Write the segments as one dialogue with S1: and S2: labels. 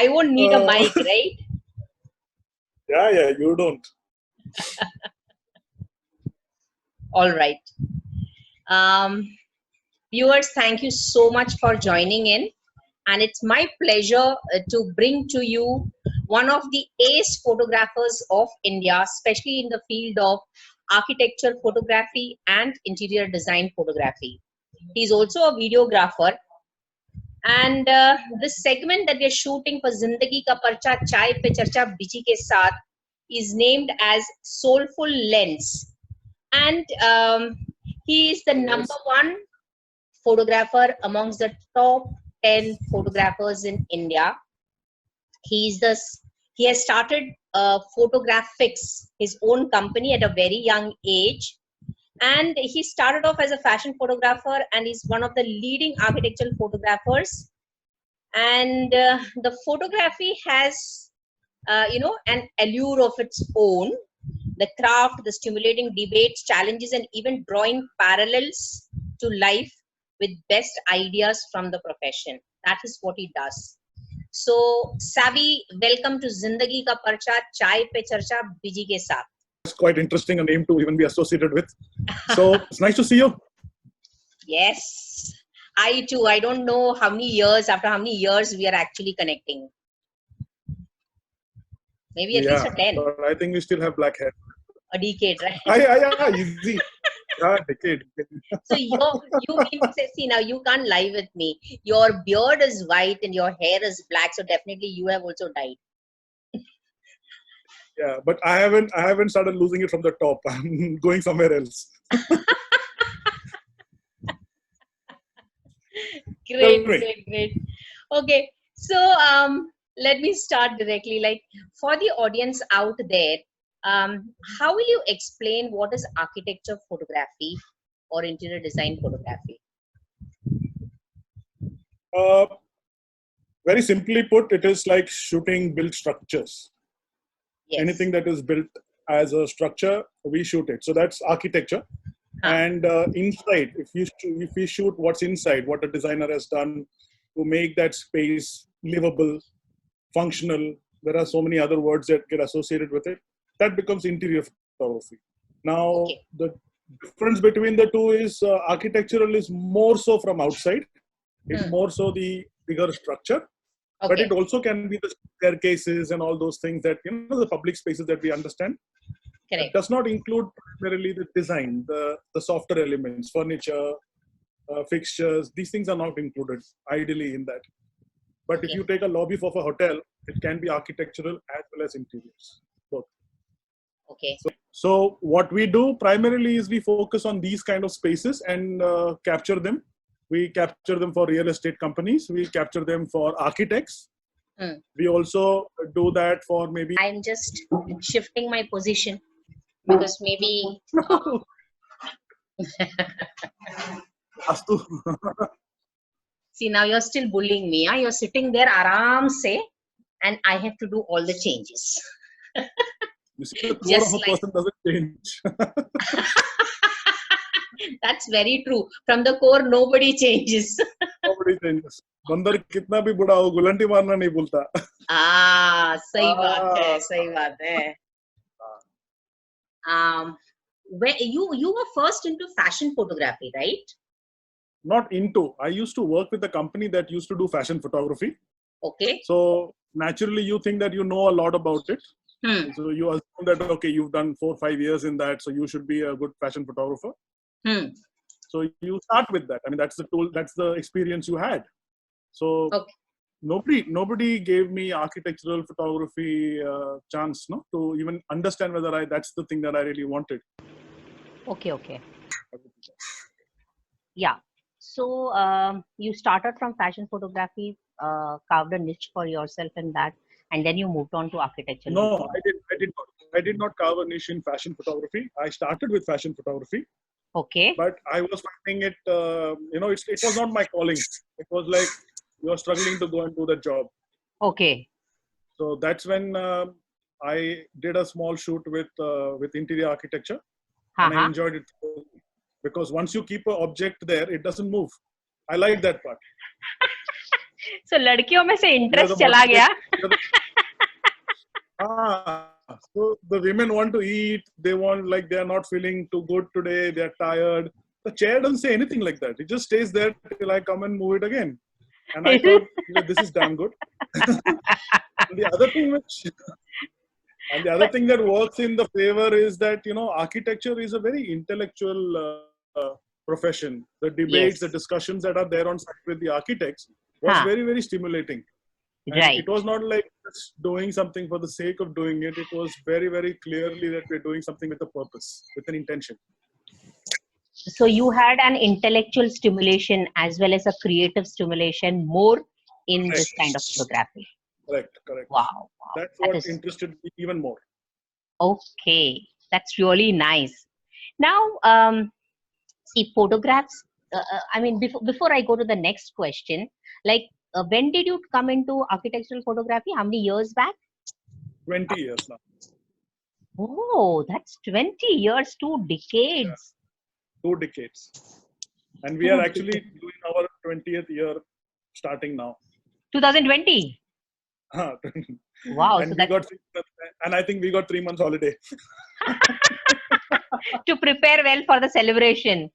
S1: I won't need a mic, right?
S2: Yeah, you don't.
S1: All right. Viewers, thank you so much for joining in. And it's my pleasure to bring to you one of the ace photographers of India, especially in the field of architecture photography and interior design photography. He's also a videographer. And this segment that we're shooting for Zindagi Ka Parcha Chai Pe Charcha Biji Ke Saath is named as Soulful Lens. And he is the number one photographer amongst the top 10 photographers in India. He has started Photographix, his own company, at a very young age. And he started off as a fashion photographer and is one of the leading architectural photographers. And the photography has, an allure of its own. The craft, the stimulating debates, challenges, and even drawing parallels to life with best ideas from the profession. That is what he does. So, Savi, welcome to Zindagi Ka Parcha Chai Pe Charcha Biji Ke Saath.
S2: It's quite interesting a name to even be associated with. So it's nice to see you.
S1: Yes, I too. I don't know after how many years we are actually connecting. Maybe at least a 10.
S2: But I think we still have black hair.
S1: A decade, right?
S2: Yeah, easy. Yeah, decade.
S1: So you mean to say, see, now you can't lie with me. Your beard is white and your hair is black, so definitely you have also dyed.
S2: Yeah, but I haven't started losing it from the top. I'm going somewhere else.
S1: Great. Okay, so let me start directly. Like, for the audience out there, how will you explain what is architecture photography or interior design photography?
S2: Very simply put, it is like shooting built structures.
S1: Yes.
S2: Anything that is built as a structure, we shoot it. So that's architecture. And inside, if we shoot what's inside, what a designer has done to make that space livable, functional, there are so many other words that get associated with it, that becomes interior photography. Now, the difference between the two is architectural is more so from outside. It's more so the bigger structure. But it also can be the staircases and all those things that, the public spaces that we understand.
S1: Correct.
S2: It does not include primarily the design, the softer elements, furniture, fixtures. These things are not included ideally in that. But if you take a lobby of a hotel, it can be architectural as well as interiors. Both.
S1: Okay.
S2: So what we do primarily is we focus on these kind of spaces and capture them. We capture them for real estate companies. We capture them for architects. We also do that for maybe...
S1: I'm just shifting my position because maybe... See, now you're still bullying me. You're sitting there aram se, and I have to do all the changes.
S2: You see, the core of a person doesn't change.
S1: That's very true. From the core, nobody changes.
S2: Nobody changes. बंदर कितना भी बुढ़ा हो गुलंटी मारना नहीं भूलता.
S1: सही बात है. Where you were first into fashion photography, right?
S2: Not into. I used to work with a company that used to do fashion photography.
S1: Okay.
S2: So naturally, you think that you know a lot about it. So you assume that, okay, you've done 4 or 5 years in that, so you should be a good fashion photographer. So you start with that. I mean, that's the tool, that's the experience you had. So nobody gave me architectural photography chance, to even understand whether that's the thing that I really wanted.
S1: Okay. Yeah. So you started from fashion photography, carved a niche for yourself in that, and then you moved on to architecture.
S2: No, I did not carve a niche in fashion photography. I started with fashion photography.
S1: Okay.
S2: But I was finding it, it was not my calling. It was like you're struggling to go and do the job.
S1: Okay.
S2: So that's when I did a small shoot with interior architecture. And I enjoyed it because once you keep an object there, it doesn't move. I like that part.
S1: So लड़कियों में से
S2: We are
S1: interest
S2: the
S1: चला गया.
S2: So the women want to eat. They want, like, they are not feeling too good today. They are tired. The chair doesn't say anything like that. It just stays there till I come and move it again. And I thought, this is damn good. And the other thing that works in the favor is that, architecture is a very intellectual profession. The debates, the
S1: Yes.
S2: discussions that are there on site with the architects was
S1: Huh.
S2: very, very stimulating. And
S1: Right.
S2: it was not like just doing something for the sake of doing it. It was very, very clearly that we're doing something with a purpose, with an intention.
S1: So you had an intellectual stimulation as well as a creative stimulation more in this kind of photography.
S2: Correct.
S1: Wow.
S2: That's
S1: That
S2: what
S1: is
S2: interested me even more.
S1: okay. That's really nice. Now, see, photographs. I mean, before I go to the next question, like, when did you come into architectural photography? How many years back?
S2: 20 years now.
S1: Oh, that's 20 years, 2 decades.
S2: 2 decades. And we are actually doing our 20th year starting now.
S1: 2020. Wow.
S2: And
S1: So
S2: I think we got 3 months holiday.
S1: to prepare well for the celebration.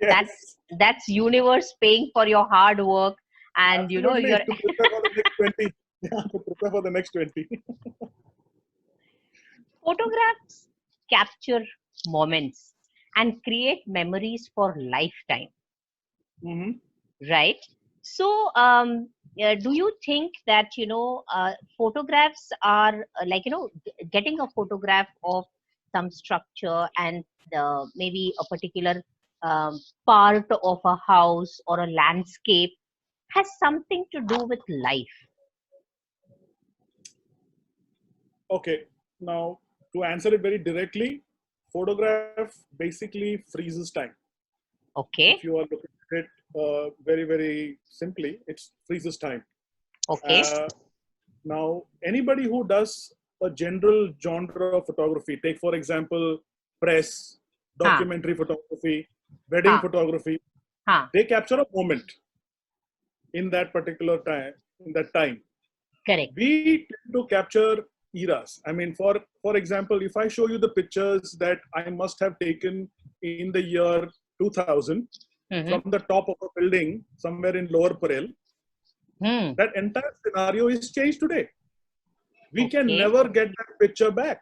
S2: Yes.
S1: That's universe paying for your hard work, and
S2: Absolutely,
S1: you're
S2: to prepare for the next 20. Yeah, to prepare for the next 20.
S1: photographs capture moments and create memories for lifetime,
S2: Mm-hmm.
S1: right? So do you think that photographs are like getting a photograph of some structure and maybe a particular part of a house or a landscape has something to do with life?
S2: Okay, now to answer it very directly, photograph basically freezes time.
S1: Okay.
S2: If you are looking at it very, very simply, it freezes time.
S1: Okay.
S2: Now, anybody who does a general genre of photography, take for example, press, documentary photography, wedding photography, they capture a moment in that particular time,
S1: Correct.
S2: We tend to capture eras. I mean, for example, if I show you the pictures that I must have taken in the year 2000 from the top of a building somewhere in Lower Parel, that entire scenario is changed today. We can never get that picture back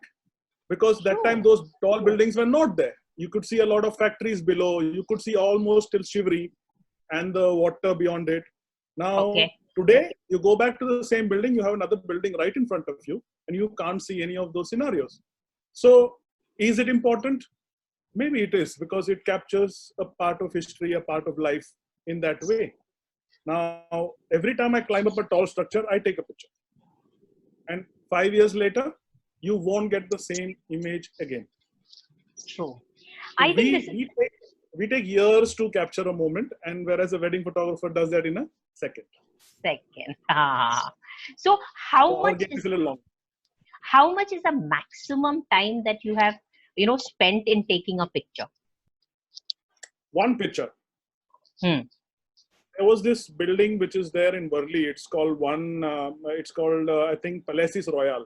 S2: because that time those tall buildings were not there. You could see a lot of factories below. You could see almost till Shivri and the water beyond it. Now, today, you go back to the same building, you have another building right in front of you, and you can't see any of those scenarios. So, is it important? Maybe it is, because it captures a part of history, a part of life in that way. Now, every time I climb up a tall structure, I take a picture. And 5 years later, you won't get the same image again.
S1: True.
S2: So we take years to capture a moment, and whereas a wedding photographer does that in a second.
S1: So how much is the maximum time that you have spent in taking a picture?
S2: One picture. There was this building which is there in Worli. It's called I think PALAZZIZ ROYALE.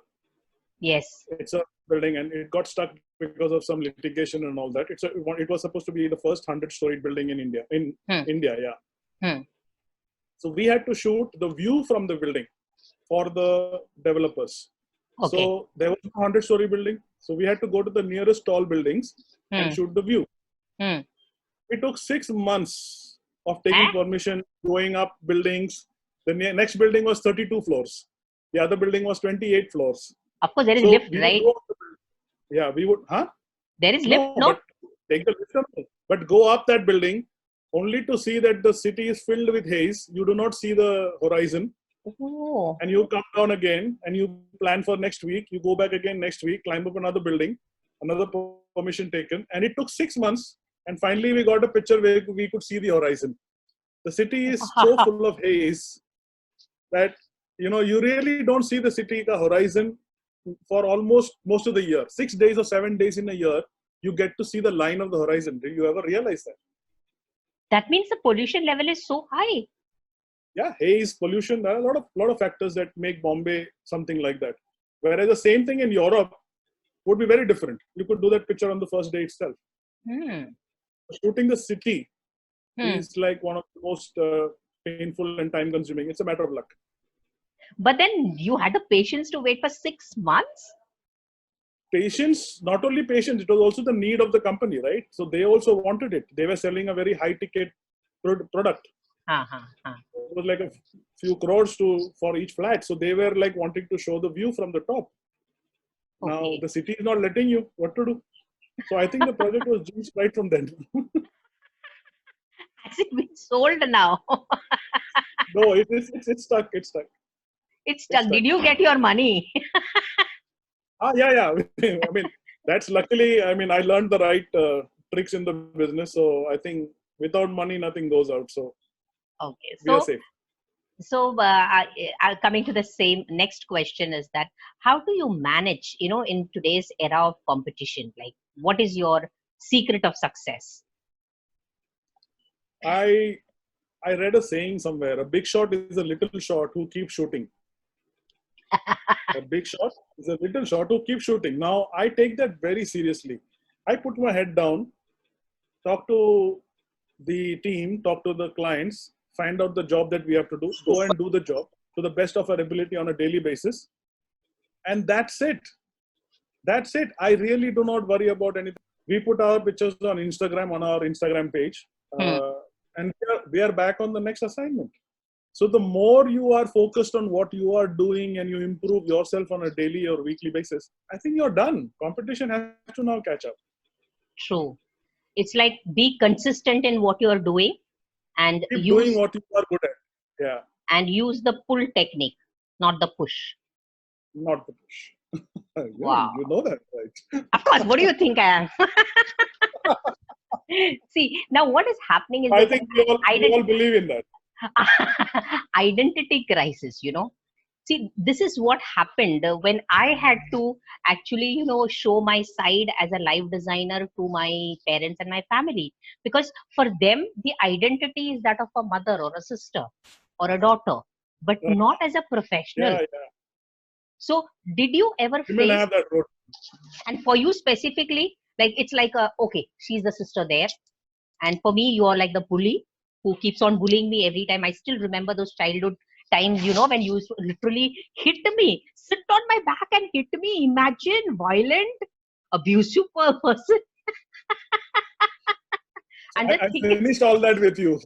S2: Yes. It's a building, and it got stuck because of some litigation and all that. It was supposed to be the first 100-storied building in India. So we had to shoot the view from the building for the developers. Okay. So there was a 100-story building. So we had to go to the nearest tall buildings and shoot the view. It took 6 months of taking permission, going up buildings. The next building was 32 floors. The other building was 28 floors.
S1: Of course, there is lift, right?
S2: We would,
S1: There is lift, no?
S2: But take the lift up, but go up that building only to see that the city is filled with haze. You do not see the horizon. Oh. And you come down again and you plan for next week. You go back again next week, climb up another building, another permission taken. And it took 6 months. And finally, we got a picture where we could see the horizon. The city is so full of haze that, you really don't see the city, the horizon for almost most of the year. 6 days or 7 days in a year, you get to see the line of the horizon. Did you ever realize that?
S1: That means the pollution level is so high.
S2: Yeah, haze, pollution. There are a lot of factors that make Bombay something like that. Whereas the same thing in Europe would be very different. You could do that picture on the first day itself.
S1: Hmm.
S2: Shooting the city
S1: Hmm.
S2: is like one of the most painful and time consuming. It's a matter of luck.
S1: But then you had the patience to wait for 6 months?
S2: Patience, not only patience, it was also the need of the company, right? So they also wanted it. They were selling a very high ticket product.
S1: Uh-huh.
S2: It was like a few crores for each flat. So they were like wanting to show the view from the top. Now
S1: Okay.
S2: the city is not letting you. What to do? So I think the project was jinxed right from then.
S1: Has it been sold now?
S2: No, it's stuck. It's stuck.
S1: It's
S2: It's
S1: stuck.
S2: stuck.
S1: Did you get your money?
S2: Yeah. I mean, that's luckily. I mean, I learned the right tricks in the business. So I think without money, nothing goes out. So
S1: Okay.
S2: we are safe.
S1: Coming to the same next question is that how do you manage, in today's era of competition? Like, what is your secret of success?
S2: I I read a saying somewhere: a big shot is a little shot who keeps shooting. A big shot is a little shot who keeps shooting. Now I take that very seriously. I put my head down, talk to the team, talk to the clients, find out the job that we have to do, go and do the job to the best of our ability on a daily basis, and that's it. That's it. I really do not worry about anything. We put our pictures on Instagram, on our Instagram page,
S1: Hmm.
S2: and we are back on the next assignment. So the more you are focused on what you are doing and you improve yourself on a daily or weekly basis, I think you're done. Competition has to now catch up.
S1: True. It's like be consistent in what you're doing and
S2: Keep doing
S1: use
S2: what you are good at. Yeah,
S1: the pull technique, not the push.
S2: not the push. Yeah,
S1: Wow.
S2: you know that, right?
S1: Of course, what do you think I am? See, now what is happening is
S2: I
S1: there's
S2: think
S1: an
S2: we all believe in that.
S1: identity crisis. See, this is what happened when I had to actually, show my side as a live designer to my parents and my family. Because for them, the identity is that of a mother or a sister or a daughter, but not as a professional.
S2: Yeah, yeah.
S1: So, did you ever
S2: Women
S1: face,
S2: have that road.
S1: and for you specifically, like it's like, okay, she's the sister there. And for me, you are like the bully who keeps on bullying me every time. I still remember those childhood times, when you used to literally hit me, sit on my back and hit me. Imagine violent, abusive person.
S2: So
S1: And the
S2: I
S1: thing
S2: finished all that with you.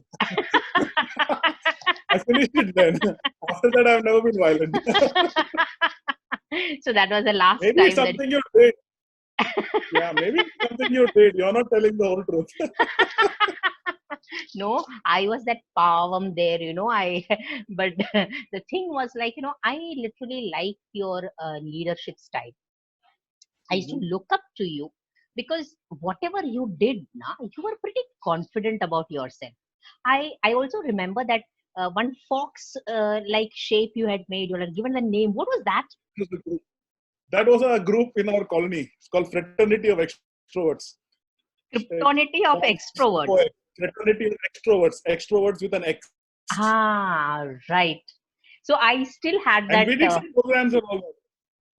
S2: I finished it then. After that, I've never been violent.
S1: so that was the last
S2: Maybe it's
S1: time that.
S2: something you did. Yeah, maybe it's something you did. You're not telling the whole truth.
S1: No, I was that palm there, but the thing was like, I literally like your leadership style. I used to
S2: Mhm.
S1: look up to you because whatever you did, you were pretty confident about yourself. I also remember that one fox like shape you had made. You had given the name. What was that?
S2: That was a group in our colony. It's called Fraternity of Extroverts.
S1: Kryptonity of extroverts.
S2: Fraternity of Extroverts. Extroverts with an X.
S1: Ah, right. So I still had
S2: And
S1: that.
S2: we did some programs and all that.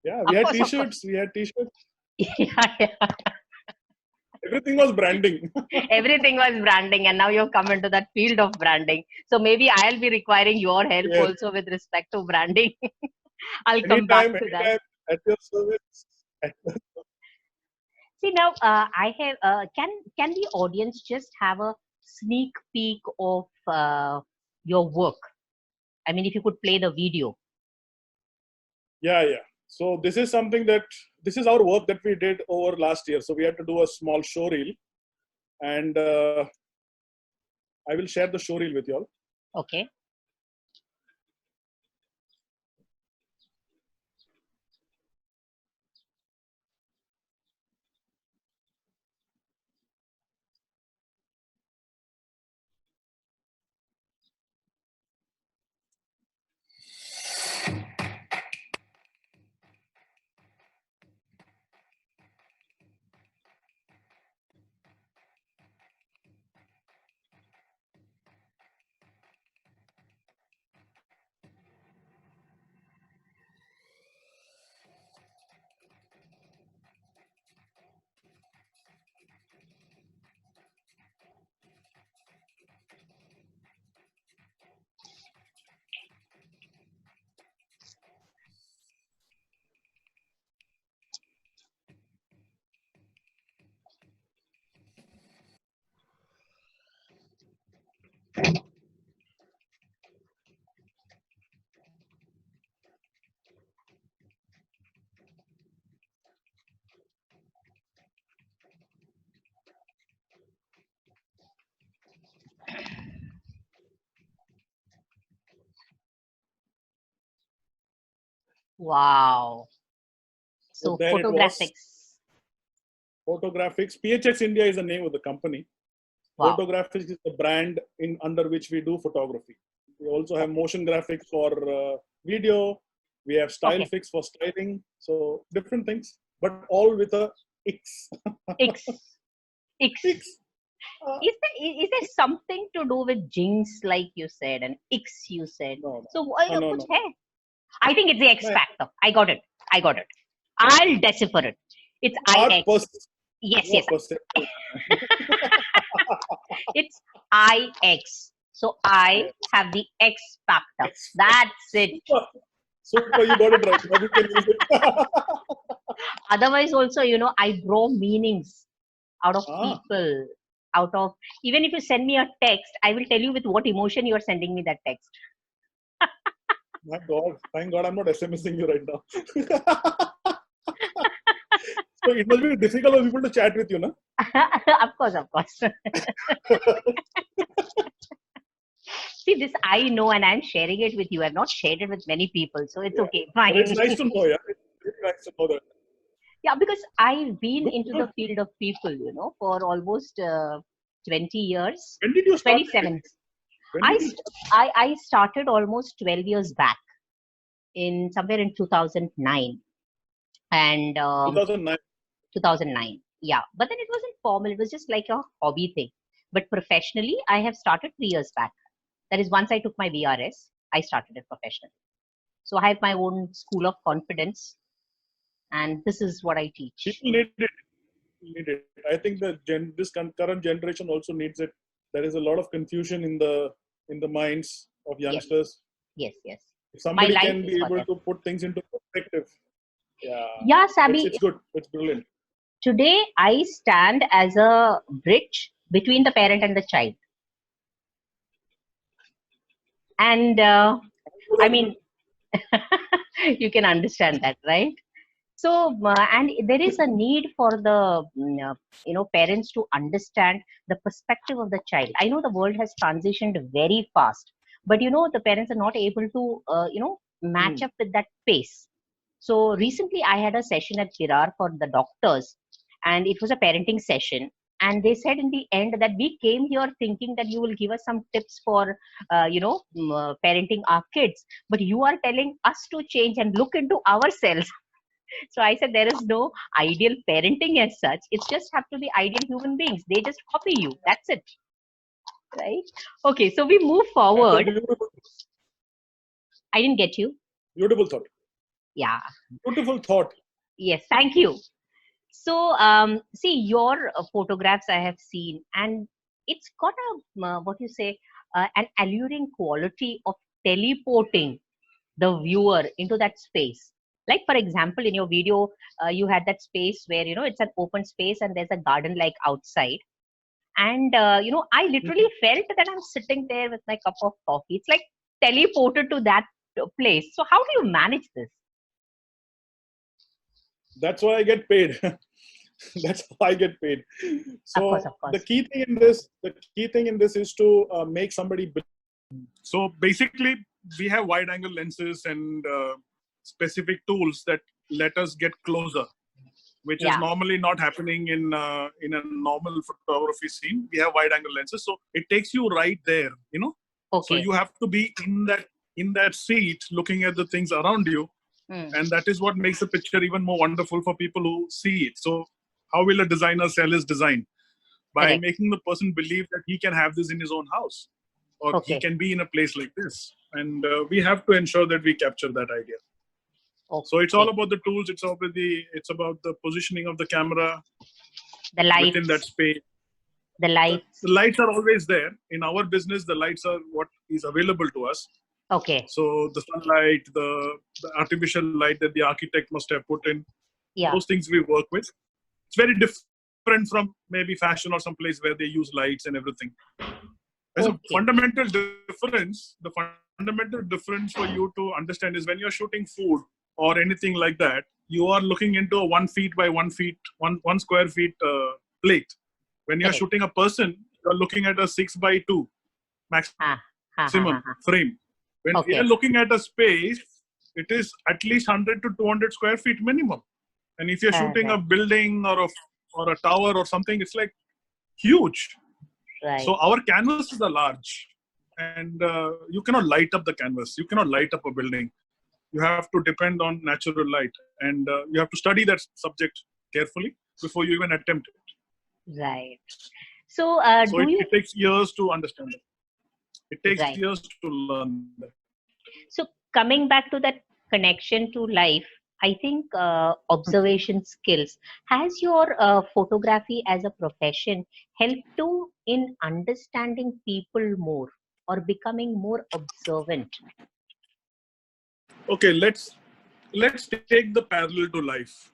S2: Yeah, we
S1: Of
S2: had
S1: course, of course.
S2: T-shirts. We had T-shirts.
S1: Yeah, yeah.
S2: Everything was branding.
S1: Everything was branding, and now you've come into that field of branding. So maybe I'll be requiring your help
S2: Yes.
S1: also with respect to branding. I'll come back
S2: Anytime,
S1: to that.
S2: anytime at your service.
S1: See now, I have. Can the audience just have a sneak peek of your work? I mean, if you could play the video.
S2: Yeah, yeah. So this is something this is our work that we did over last year. So we had to do a small show reel, and I will share the show reel with you all.
S1: Okay. Wow.
S2: So
S1: So
S2: there it was.
S1: Photographix.
S2: Photographix. PHX India is the name of the company.
S1: Wow.
S2: Photographix is the brand under which we do photography. We also have
S1: Okay.
S2: motion graphics for video. We have style
S1: Okay.
S2: fix for styling. So different things, but all with a X.
S1: X. X.
S2: X. Uh,
S1: Is there something to do with jinx, like you said, and X you said?
S2: no,
S1: So
S2: no, no,
S1: kuch
S2: no.
S1: hai? I think it's the X
S2: No.
S1: factor. I got it. I got it. I'll decipher it. It's
S2: Art
S1: IX. Yes,
S2: you are
S1: yes.
S2: perceptive.
S1: It's IX. So I
S2: Yes.
S1: have the X factor.
S2: X.
S1: That's it.
S2: Super. Super, you got it right. Now we can use it.
S1: Otherwise, also, I draw meanings out of
S2: Ah,
S1: people, out of, even if you send me a text, I will tell you with what emotion you are sending me that text.
S2: my God. Thank God I'm not SMSing you right now. So it must be difficult for people to chat with you, no?
S1: Of course, of course. See, this I know, and I'm sharing it with you. I've not shared it with many people, so it's
S2: Yeah.
S1: okay,
S2: But it's
S1: fine.
S2: nice to know, yeah. It's really nice to know that.
S1: Yeah, because I've been
S2: Good,
S1: into
S2: good.
S1: the field of people, for almost 20 years,
S2: When did you start?
S1: 27.
S2: When
S1: I,
S2: did you
S1: st-
S2: start?
S1: I started almost 12 years back, in somewhere in 2009, and
S2: 2009.
S1: 2009. Yeah, but then it wasn't formal. It was just like a hobby thing. But professionally, I have started 3 years back. That is, once I took my VRS, I started it professionally. So I have my own school of confidence, and this is what I teach.
S2: People need it. Need it. I think the current generation also needs it. There is a lot of confusion in the minds of
S1: Yes,
S2: youngsters.
S1: yes, yes.
S2: If
S1: My
S2: somebody
S1: life
S2: can
S1: is
S2: be
S1: for
S2: able
S1: them.
S2: to put things into perspective, yeah,
S1: Yeah, Sabi,
S2: it's good. It's brilliant.
S1: today I stand as a bridge between the parent and the child. And I mean, you can understand that, right? So, and there is a need for the parents to understand the perspective of the child. I know the world has transitioned very fast, but the parents are not able to match
S2: Hmm.
S1: up with that pace. So recently, I had a session at Virar for the doctors, and it was a parenting session. And they said in the end that we came here thinking that you will give us some tips for parenting our kids, but you are telling us to change and look into ourselves. So I said there is no ideal parenting as such. It's just have to be ideal human beings. They just copy you. That's it. Right? Okay, so we move
S2: That's a
S1: forward.
S2: beautiful,
S1: I didn't get you.
S2: beautiful thought.
S1: Yeah.
S2: Beautiful thought.
S1: Yes, thank you. So see your photographs I have seen, and it's got a what you say an alluring quality of teleporting the viewer into that space. Like for example, in your video, you had that space where it's an open space and there's a garden like outside. And I literally felt that I'm sitting there with my cup of coffee. It's like teleported to that place. So how do you manage this?
S2: That's why I get paid. That's how I get paid.
S1: Of course,
S2: So
S1: of course.
S2: the key thing in this is to make somebody. So basically, we have wide-angle lenses and specific tools that let us get closer, which is
S1: Yeah.
S2: normally not happening in a normal photography scene. We have wide-angle lenses, so it takes you right there. So
S1: Okay.
S2: you have to be in that seat, looking at the things around you,
S1: Hmm.
S2: and that is what makes the picture even more wonderful for people who see it. So how will a designer sell his design? By
S1: Correct.
S2: making the person believe that he can have this in his own house, or he
S1: Okay.
S2: can be in a place like this, and we have to ensure that we capture that idea. So it's all
S1: Okay.
S2: about the tools. It's about the positioning of the camera
S1: The
S2: within that
S1: lights.
S2: space.
S1: The
S2: The
S1: lights.
S2: lights are always there. In our business, the lights are what is available to us.
S1: Okay.
S2: So the sunlight, the artificial light that the architect must have put in,
S1: Yeah.
S2: those things we work with. It's very different from maybe fashion or someplace where they use lights and everything. There's a
S1: Okay.
S2: fundamental difference. The fundamental difference for you to understand is when you're shooting food or anything like that, you are looking into a 1 feet by 1 feet, one square feet plate. When you're
S1: Correct.
S2: shooting a person, you're looking at a 6 by 2
S1: Ha. Ha, ha, ha,
S2: maximum
S1: ha.
S2: frame. When we are
S1: Okay.
S2: looking at a space, it is at least 100 to 200 square feet minimum. And if you're shooting a
S1: Correct.
S2: building or a tower or something, it's like huge.
S1: Right.
S2: So our canvases are large, and you cannot light up the canvas. You cannot light up a building. You have to depend on natural light, and you have to study that subject carefully before you even attempt it.
S1: Right. So,
S2: So it takes years to understand it. It takes
S1: Right.
S2: years to learn that.
S1: So coming back to that connection to life, I think observation skills. Has your photography as a profession helped you in understanding people more or becoming more observant?
S2: Okay, let's take the parallel to life.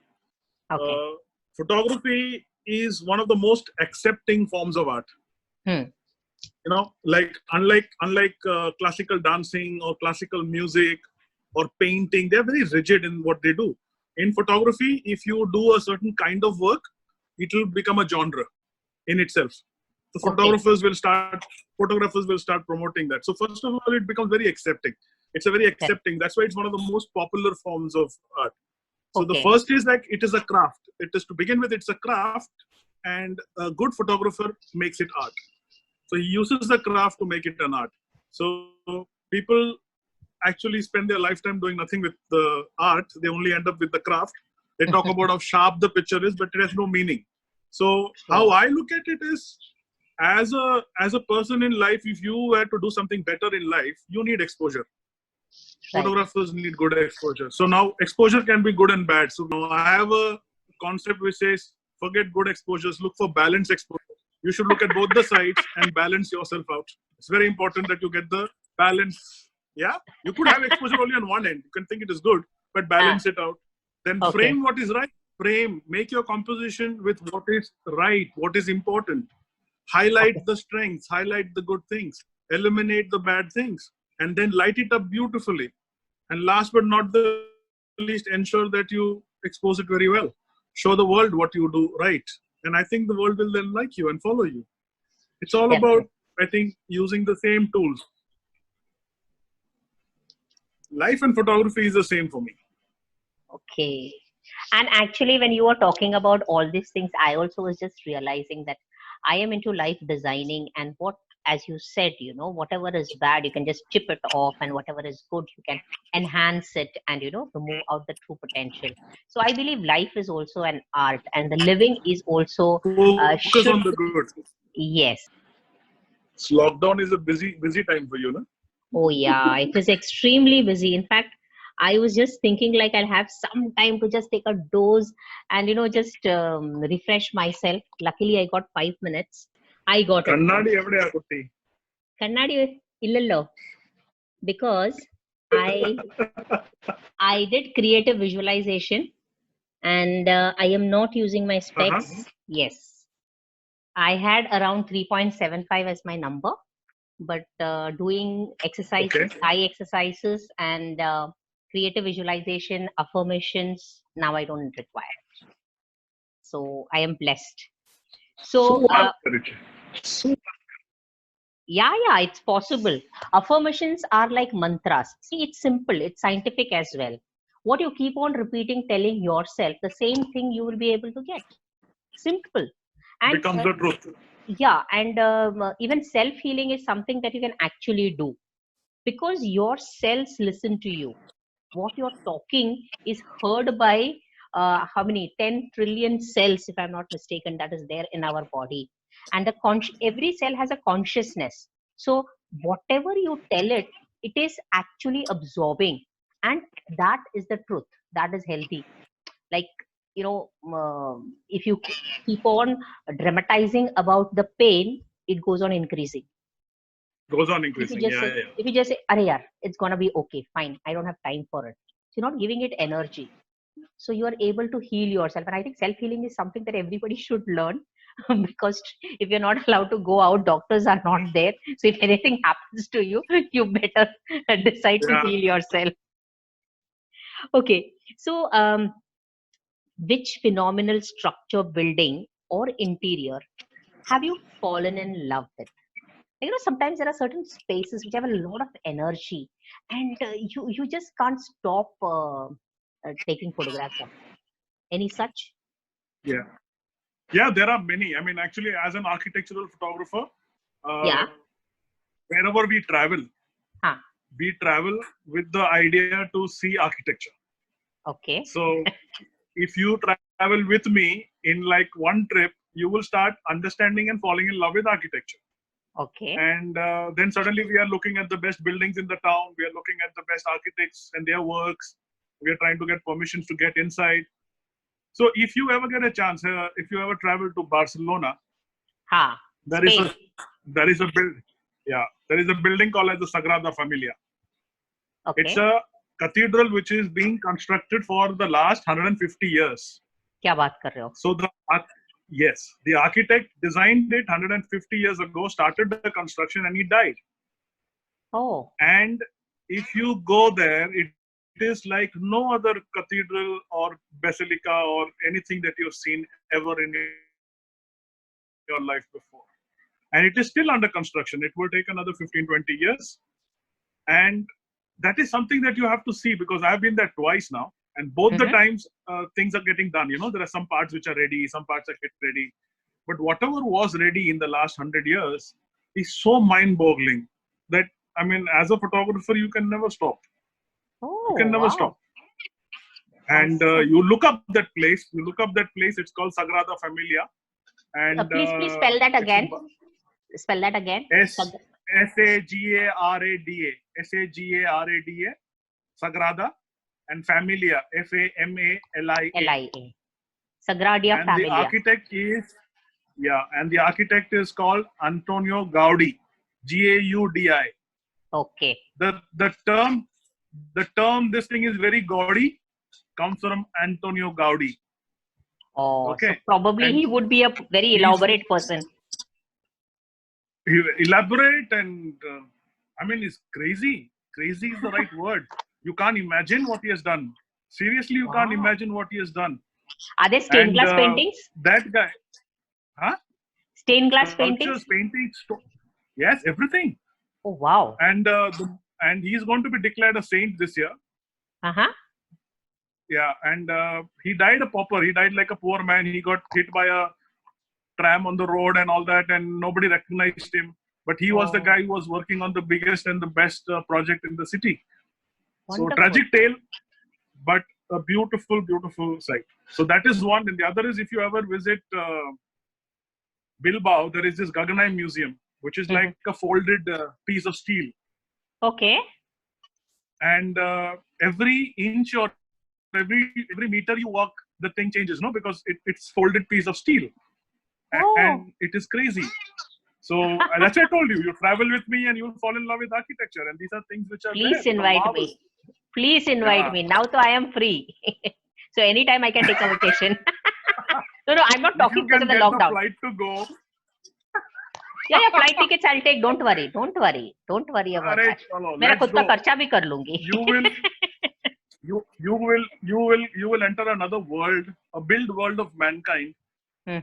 S1: Okay.
S2: Photography is one of the most accepting forms of art.
S1: Hmm.
S2: You know, like unlike classical dancing or classical music or painting, they're very rigid in what they do. In photography, if you do a certain kind of work, it will become a genre in itself. The photographers will start promoting that. So first of all, it becomes very accepting. It's a very accepting. That's why it's one of the most popular forms of art. So the first is like it is a craft. It is, to begin with, it's a craft, and a good photographer makes it art. So he uses the craft to make it an art. So people actually spend their lifetime doing nothing with the art. They only end up with the craft. They talk about how sharp the picture is, but it has no meaning. So how I look at it is, as a person in life, if you were to do something better in life, you need exposure. Photographers need good exposure. So now exposure can be good and bad. So now I have a concept which says, forget good exposures, look for balanced exposure. You should look at both the sides and balance yourself out. It's very important that you get the balance. Yeah, you could have exposure only on one end. You can think it is good, but balance it out. Then frame what is right. Frame, make your composition with what is right, what is important. Highlight the strengths, highlight the good things, eliminate the bad things, and then light it up beautifully. And last but not the least, ensure that you expose it very well. Show the world what you do right. And I think the world will then like you and follow you. It's all about, I think, using the same tools. Life and photography is the same for me.
S1: Okay. And actually, when you were talking about all these things, I also was just realizing that I am into life designing, and what, as you said, you know, whatever is bad, you can just chip it off, and whatever is good, you can enhance it and, you know, remove out the true potential. So I believe life is also an art, and the living is also
S2: Focus on the good.
S1: Yes.
S2: So lockdown is a busy time for you, no?
S1: Oh yeah, it is extremely busy. In fact, I was just thinking like I'll have some time to just take a dose and, you know, just refresh myself. Luckily, I got 5 minutes. I got it. Kannadi illallo, because I did creative visualization, and I am not using my specs. Yes, I had around 3.75 as my number, but doing exercises, eye exercises, and creative visualization, affirmations, now I don't require it. So I am blessed. So yeah, it's possible. Affirmations are like mantras. See, it's simple, it's scientific as well. What you keep on repeating, telling yourself, the same thing you will be able to get. Simple. And
S2: becomes the truth.
S1: Yeah, and even self-healing is something that you can actually do, because your cells listen to you. What you're talking is heard by how many 10 trillion cells, if I'm not mistaken, that is there in our body. And every cell has a consciousness. So whatever you tell it, it is actually absorbing, and that is the truth. That is healthy. Like, you know, if you keep on dramatizing about the pain, it goes on increasing. If you just say, "Arey yaar, it's gonna be okay, fine. I don't have time for it." So you're not giving it energy. So you are able to heal yourself. And I think self-healing is something that everybody should learn, because if you're not allowed to go out, doctors are not there. So if anything happens to you, you better decide to heal yourself. Okay. So which phenomenal structure, building, or interior have you fallen in love with? Sometimes there are certain spaces which have a lot of energy, and you just can't stop taking photographs of. Any such?
S2: Yeah. Yeah, there are many. I mean, actually, as an architectural photographer,
S1: Yeah.
S2: wherever we travel,
S1: Huh.
S2: we travel with the idea to see architecture.
S1: Okay.
S2: So if you travel with me in like one trip, you will start understanding and falling in love with architecture.
S1: Okay.
S2: And then suddenly we are looking at the best buildings in the town. We are looking at the best architects and their works. We are trying to get permissions to get inside. So if you ever get a chance, if you ever travel to Barcelona,
S1: Ha.
S2: there is
S1: Spain.
S2: a building. Yeah, there is a building called as the Sagrada Familia.
S1: Okay.
S2: It's a cathedral which is being constructed for the last 150 years.
S1: क्या बात कर रहे हो?
S2: So the architect designed it 150 years ago, started the construction, and he died.
S1: Oh.
S2: And if you go there, it is like no other cathedral or basilica or anything that you've seen ever in your life before. And it is still under construction. It will take another 15-20 years. And that is something that you have to see, because I've been there twice now. And both the times things are getting done. There are some parts which are ready, some parts are getting ready. But whatever was ready in the last 100 years is so mind-boggling that, I mean, as a photographer, you can never stop.
S1: Oh,
S2: you can never
S1: wow.
S2: stop. And you look up that place. It's called Sagrada Familia. And
S1: please spell that again. Spell that again.
S2: Sagrada. Sagrada. Sagrada. And Familia. Familia.
S1: Sagrada
S2: and
S1: Familia.
S2: The architect is called Antonio Gaudi. Gaudi.
S1: Okay.
S2: The term this thing is very gaudy comes from Antonio Gaudi.
S1: Oh,
S2: okay.
S1: So probably he would be a very elaborate person.
S2: Elaborate and I mean, it's crazy. Crazy is the right word. You can't imagine what he has done. Seriously, you can't imagine what he has done.
S1: Are there stained glass paintings?
S2: That guy, huh?
S1: Stained glass paintings?
S2: Yes, everything.
S1: Oh wow!
S2: And he's going to be declared a saint this year. Yeah, and he died a pauper. He died like a poor man. He got hit by a tram on the road and all that, and nobody recognized him. But he was the guy who was working on the biggest and the best project in the city. Wonderful. So tragic tale, but a beautiful, beautiful sight. So that is one. And the other is, if you ever visit Bilbao, there is this Guggenheim Museum, which is like a folded piece of steel.
S1: Okay.
S2: And every inch or every meter you walk, the thing changes, no? Because it's folded piece of steel. And it is crazy. So that's why I told you, you travel with me and you'll fall in love with architecture. And these are things which are
S1: Please invite me. Please invite me. Now I am free. So anytime I can take a vacation. No, I'm not talking because of the lockdown.
S2: Flight to go.
S1: Yeah, flight tickets I'll take. Don't worry about that. मेरा खुद का खर्चा भी कर लूँगी.
S2: You will enter another world, a built world of mankind,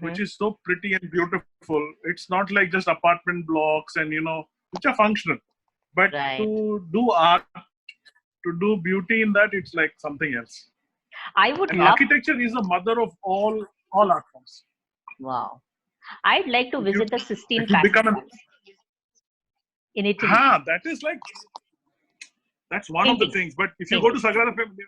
S2: which is so pretty and beautiful. It's not like just apartment blocks and which are functional, but to do art, to do beauty in that, it's like something else. Architecture is the mother of all art forms.
S1: Wow. I'd like to visit the Sistine Chapel in Italy.
S2: That is like, that's one of the things. But if you go to Sagrada Familia,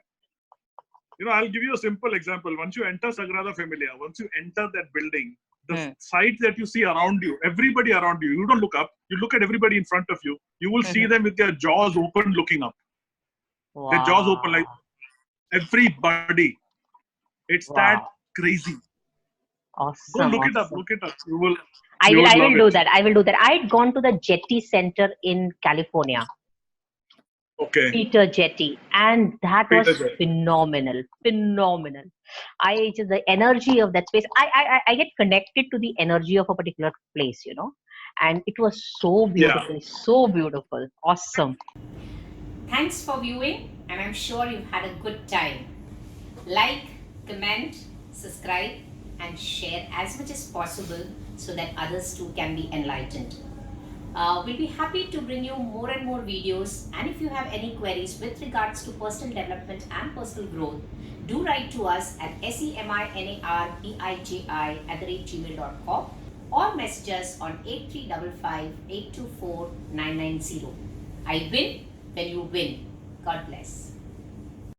S2: I'll give you a simple example. Once you enter Sagrada Familia, once you enter that building, the sights that you see around you, everybody around you, you don't look up, you look at everybody in front of you, you will see them with their jaws open looking up. Wow. Their jaws open, like everybody. It's that crazy.
S1: Awesome.
S2: Go look it up. You will.
S1: I will do that. I'd gone to the Jetty Center in California.
S2: Okay.
S1: Peter Jetty, and that was phenomenal. The energy of that space. I get connected to the energy of a particular place, and it was so beautiful, so beautiful, awesome.
S3: Thanks for viewing, and I'm sure you've had a good time. Like, comment, subscribe, and share as much as possible so that others too can be enlightened. We'll be happy to bring you more and more videos, and if you have any queries with regards to personal development and personal growth, do write to us at seminarbiji@gmail.com or message us on 8355 824 990. I win when you win. God bless.